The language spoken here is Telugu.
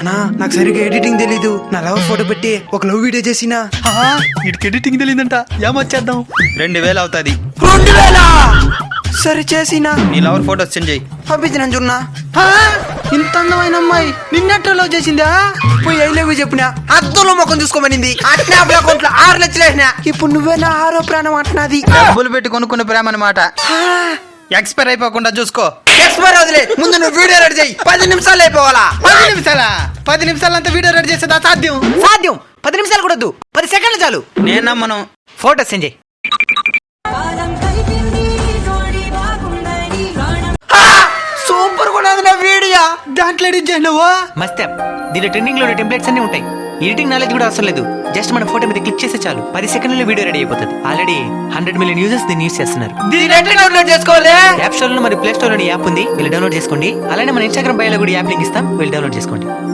అన్నా నాకు సరిగ్గా ఎడిటింగ్ తెలీదు. నా లవ్ ఫోటో పెట్టి ఒక లవ్ వీడియో చేసినా. వీడికి ఎడిటింగ్ తెలియదంట. ఏమొచ్చేద్దాం? 2000 అవుతుంది. 2000? సరే చేసినా. నీ లవర్ ఫోటోస్ సెండ్ చేయి. పంపించిన చూడన్నా. ఇంత అందమైన అమ్మాయి నిన్నట్టు లవ్ చేసిందా? పోయి ఐ లవ్ యూ చెప్పినా అద్దంలో ముఖం చూసుకోమనింది. అట్నే అకౌంట్ లో 6 లక్షలు వేసినా. ఇప్పుడు నువ్వే నా 6వ ప్రాణం అంటున్నది. డబ్బులు పెట్టి కొనుక్కున్న ప్రేమ అన్నమాట. ఎక్స్పైర్ అయిపోకుండా చూసుకో. ఎక్స్పైర్ వదిలే, ముందు నువ్వు వీడియో రెడీ చేయి. 10 నిమిషాలు అయిపోవాలా? 10 నిమిషాలా? 10 నిమిషాలంతా వీడియో రెడీ చేసేది అసాధ్యం. సాధ్యం. 10 నిమిషాలు కూడా వద్దు, 10 సెకండ్లు చాలు. నేను నమ్మను. ఫోటో సెండ్ చేయి. సూపర్ కూడా నా వీడియో. దాంట్లో ఎడిట్ చేయలేవా? మస్తే దీంట్లో ట్రెండింగ్ లో టెంప్లెట్స్ అన్ని ఉంటాయి. ఎడిటింగ్ నాలెడ్జ్ కూడా అవసరం లేదు. జస్ట్ మన ఫోటో మీద క్లిక్ చేస్తే చాలు, 10 సెకండ్లలో వీడియో రెడీ అయిపోతుంది. ఆల్రెడీ 100 మిలియన్ యూజర్స్ దీన్ని యూస్ చేస్తున్నారు. దీన్ని ఎట్లా డౌన్లోడ్ చేసుకోవాలి? యాప్ స్టోర్ లో మరి ప్లే స్టోర్ లో యాప్ ఉంది, వీళ్ళు డౌన్లోడ్ చేసుకోండి. అలానే మన ఇన్స్టాగ్రామ్ బయోలో కూడా యాప్ లింక్ ఇస్తాం, వీళ్ళు డౌన్లోడ్ చేసుకోండి.